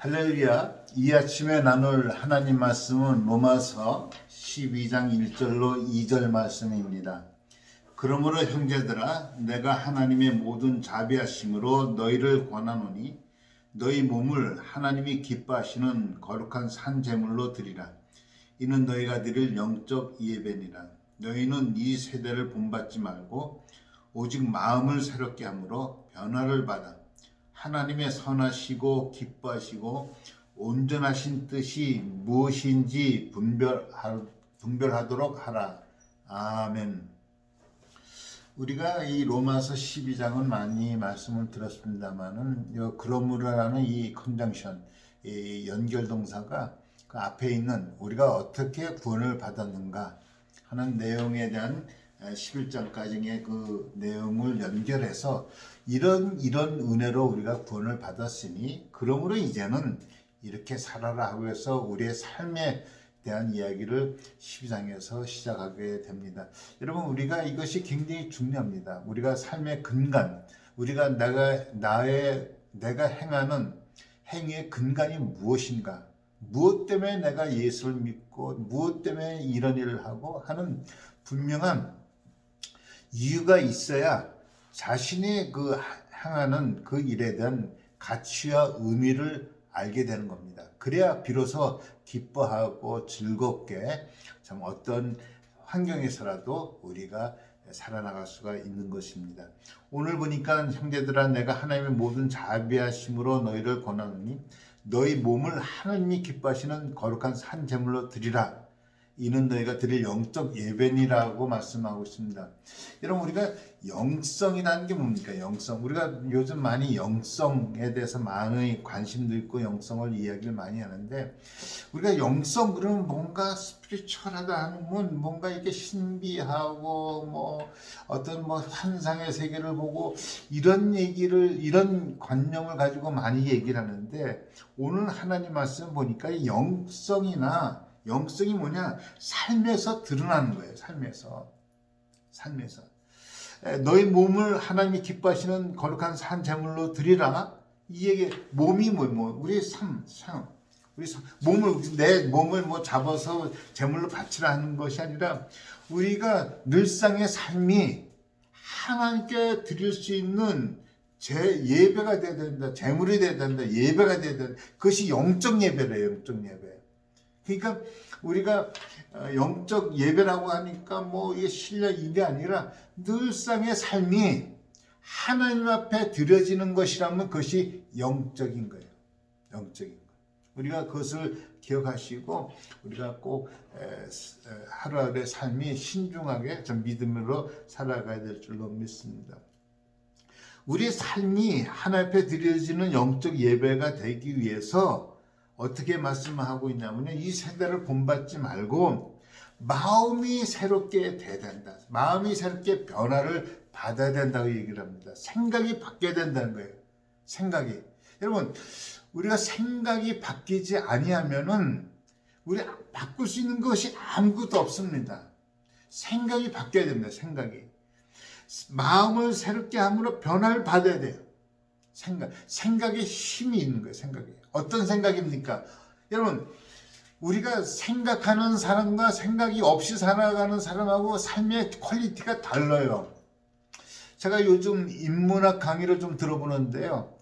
할렐루야. 이 아침에 나눌 하나님 말씀은 로마서 12장 1절로 2절 말씀입니다. 그러므로 형제들아 내가 하나님의 모든 자비하심으로 너희를 권하노니 너희 몸을 하나님이 기뻐하시는 거룩한 산 제물로 드리라. 이는 너희가 드릴 영적 예배니라. 너희는 이 세대를 본받지 말고 오직 마음을 새롭게 함으로 변화를 받아 하나님의 선하시고 기뻐하시고 온전하신 뜻이 무엇인지 분별하도록 하라. 아멘. 우리가 이 로마서 12장은 많이 말씀을 들었습니다만은 그러므로라는 이 컨정션, 이 연결동사가 그 앞에 있는 우리가 어떻게 구원을 받았는가 하는 내용에 대한 11장까지의 그 내용을 연결해서 이런 은혜로 우리가 구원을 받았으니 그러므로 이제는 이렇게 살아라 하고 해서 우리의 삶에 대한 이야기를 12장에서 시작하게 됩니다. 여러분 우리가 이것이 굉장히 중요합니다. 우리가 삶의 근간, 우리가 내가 행하는 행위의 근간이 무엇인가? 무엇 때문에 내가 예수를 믿고 무엇 때문에 이런 일을 하고 하는 분명한 이유가 있어야 자신이 그 행하는 그 일에 대한 가치와 의미를 알게 되는 겁니다. 그래야 비로소 기뻐하고 즐겁게 참 어떤 환경에서라도 우리가 살아나갈 수가 있는 것입니다. 오늘 보니까 형제들아 내가 하나님의 모든 자비하심으로 너희를 권하노니 너희 몸을 하나님이 기뻐하시는 거룩한 산 제물로 드리라. 이는 너희가 드릴 영적 예배니라고 말씀하고 있습니다. 여러분 우리가 영성이라는 게 뭡니까? 영성. 우리가 요즘 많이 영성에 대해서 많이 관심도 있고 영성을 이야기를 많이 하는데 우리가 영성 그러면 뭔가 스피리추얼하다 하는 건 뭔가 이렇게 신비하고 뭐 어떤 뭐 환상의 세계를 보고 이런 관념을 가지고 많이 얘기를 하는데 오늘 하나님 말씀 보니까 영성이 뭐냐? 삶에서 드러나는 거예요. 삶에서. 너희 몸을 하나님이 기뻐하시는 거룩한 산 제물로 드리라. 이 얘기 몸이 우리 삶. 내 몸을 뭐 잡아서 제물로 바치라 하는 것이 아니라 우리가 늘상의 삶이 하나님께 드릴 수 있는 예배가 돼야 된다. 제물이 돼야 된다. 예배가 돼야 된다. 그것이 영적 예배래요. 영적 예배. 그러니까 우리가 영적 예배라고 하니까 뭐 이게 실력 일이 아니라 늘상의 삶이 하나님 앞에 드려지는 것이라면 그것이 영적인 거예요. 영적인 거. 우리가 그것을 기억하시고 우리가 꼭 하루하루의 삶이 신중하게 좀 믿음으로 살아가야 될 줄로 믿습니다. 우리의 삶이 하나님 앞에 드려지는 영적 예배가 되기 위해서 어떻게 말씀하고 있냐면요. 이 세대를 본받지 말고 마음이 새롭게 돼야 된다. 마음이 새롭게 변화를 받아야 된다고 얘기를 합니다. 생각이 바뀌어야 된다는 거예요. 생각이. 여러분, 우리가 생각이 바뀌지 아니하면은 우리 바꿀 수 있는 것이 아무것도 없습니다. 생각이 바뀌어야 됩니다. 생각이. 마음을 새롭게 함으로 변화를 받아야 돼요. 생각에 힘이 있는 거예요. 생각이. 어떤 생각입니까? 여러분, 우리가 생각하는 사람과 생각이 없이 살아가는 사람하고 삶의 퀄리티가 달라요. 제가 요즘 인문학 강의를 좀 들어보는데요.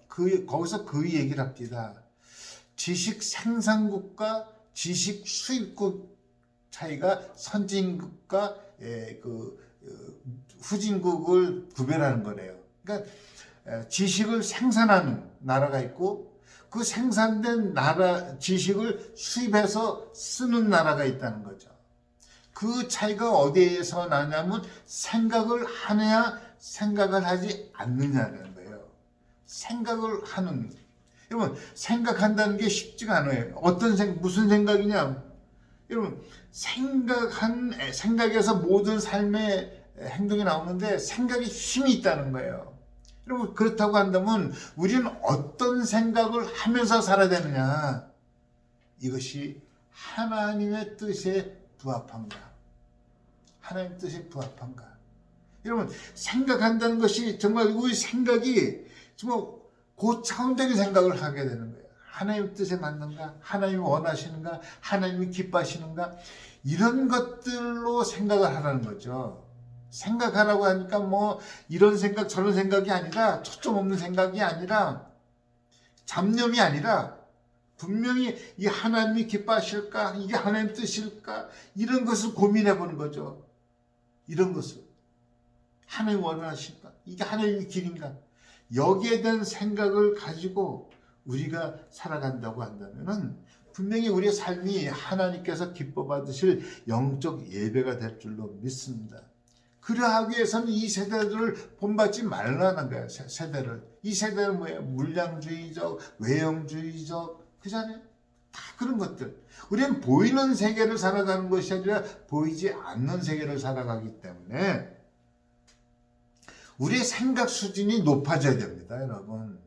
거기서 그 얘기를 합니다. 지식 생산국과 지식 수입국 차이가 선진국과 후진국을 구별하는 거래요. 그러니까 지식을 생산하는 나라가 있고 그 생산된 지식을 수입해서 쓰는 나라가 있다는 거죠. 그 차이가 어디에서 나냐면 생각을 하느냐 생각을 하지 않느냐는 거예요. 생각을 하는. 여러분 생각한다는 게 쉽지가 않아요. 무슨 생각이냐? 여러분 생각에서 모든 삶의 행동이 나오는데 생각에 힘이 있다는 거예요. 여러분 그렇다고 한다면 우리는 어떤 생각을 하면서 살아야 되느냐? 이것이 하나님의 뜻에 부합한가? 하나님의 뜻에 부합한가? 여러분 생각한다는 것이 정말 우리 생각이 정말 고차원적인 생각을 하게 되는 거예요. 하나님 뜻에 맞는가? 하나님이 원하시는가? 하나님이 기뻐하시는가? 이런 것들로 생각을 하라는 거죠. 생각하라고 하니까 뭐 이런 생각 저런 생각이 아니라, 초점 없는 생각이 아니라, 잡념이 아니라 분명히 이 하나님이 기뻐하실까? 이게 하나님 뜻일까? 이런 것을 고민해 보는 거죠. 이런 것을. 하나님 원하실까? 이게 하나님의 길인가? 여기에 대한 생각을 가지고 우리가 살아간다고 한다면은 분명히 우리의 삶이 하나님께서 기뻐 받으실 영적 예배가 될 줄로 믿습니다. 그러하기 위해서는 이 세대들을 본받지 말라는 거예요. 세대를. 이 세대는 뭐예요? 물량주의적, 외형주의적, 그잖아요. 다 그런 것들. 우리는 보이는 세계를 살아가는 것이 아니라 보이지 않는 세계를 살아가기 때문에 우리의 생각 수준이 높아져야 됩니다, 여러분.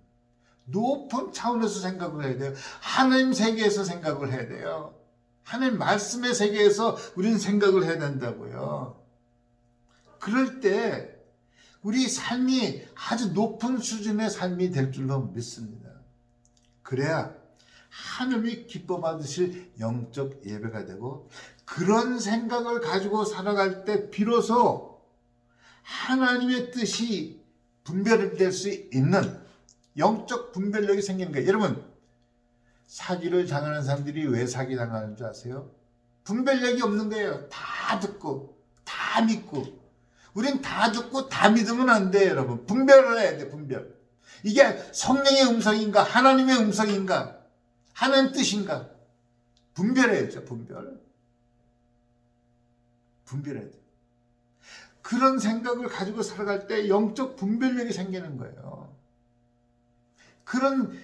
높은 차원에서 생각을 해야 돼요. 하나님 세계에서 생각을 해야 돼요. 하나님 말씀의 세계에서 우리는 생각을 해야 된다고요. 그럴 때 우리 삶이 아주 높은 수준의 삶이 될 줄로 믿습니다. 그래야 하나님이 기뻐 받으실 영적 예배가 되고, 그런 생각을 가지고 살아갈 때 비로소 하나님의 뜻이 분별될 수 있는 영적 분별력이 생기는 거예요. 여러분, 사기를 당하는 사람들이 왜 사기 당하는 줄 아세요? 분별력이 없는 거예요. 다 듣고 다 믿고. 우린 다 듣고 다 믿으면 안 돼요, 여러분. 분별을 해야 돼, 분별. 이게 성령의 음성인가, 하나님의 음성인가, 하나님 뜻인가. 분별해야죠, 분별. 분별해야 돼. 그런 생각을 가지고 살아갈 때 영적 분별력이 생기는 거예요. 그런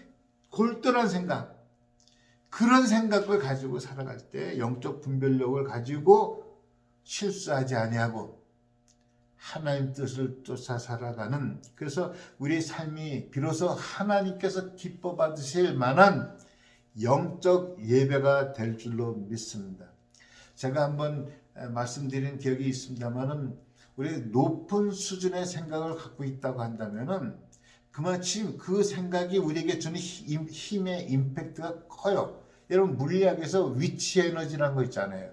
골똘한 생각, 그런 생각을 가지고 살아갈 때 영적 분별력을 가지고 실수하지 아니하고 하나님 뜻을 쫓아 살아가는, 그래서 우리 삶이 비로소 하나님께서 기뻐 받으실 만한 영적 예배가 될 줄로 믿습니다. 제가 한번 말씀드린 기억이 있습니다만은, 우리 높은 수준의 생각을 갖고 있다고 한다면은 그만큼 그 생각이 우리에게 주는 힘의 임팩트가 커요. 여러분, 물리학에서 위치 에너지라는 거 있잖아요.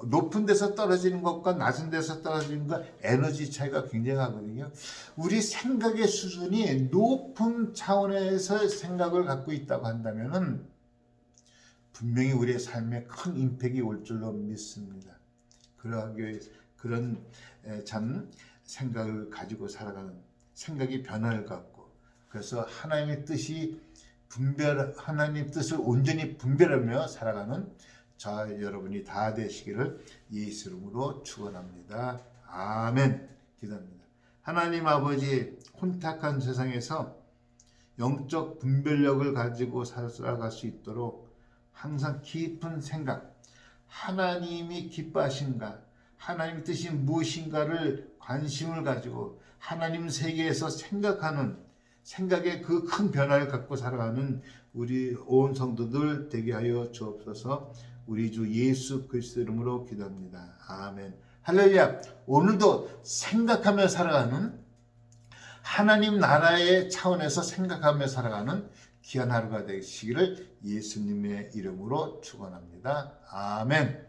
높은 데서 떨어지는 것과 낮은 데서 떨어지는 것, 에너지 차이가 굉장하거든요. 우리 생각의 수준이 높은 차원에서 생각을 갖고 있다고 한다면은 분명히 우리의 삶에 큰 임팩이 올 줄로 믿습니다. 그러하기 위해서 그런 참 생각을 가지고 살아가는, 생각이 변화를 갖고, 그래서 하나님의 뜻이 하나님 뜻을 온전히 분별하며 살아가는 저 여러분이 다 되시기를 예수 이름으로 축원합니다. 아멘. 기도합니다. 하나님 아버지, 혼탁한 세상에서 영적 분별력을 가지고 살아갈 수 있도록 항상 깊은 생각, 하나님이 기뻐하신가, 하나님의 뜻이 무엇인가를 관심을 가지고 하나님 세계에서 생각하는, 생각의 그 큰 변화를 갖고 살아가는 우리 온 성도들 되게 하여 주옵소서. 우리 주 예수 그리스도 이름으로 기도합니다. 아멘. 할렐루야. 오늘도 생각하며 살아가는, 하나님 나라의 차원에서 생각하며 살아가는 귀한 하루가 되시기를 예수님의 이름으로 축원합니다. 아멘.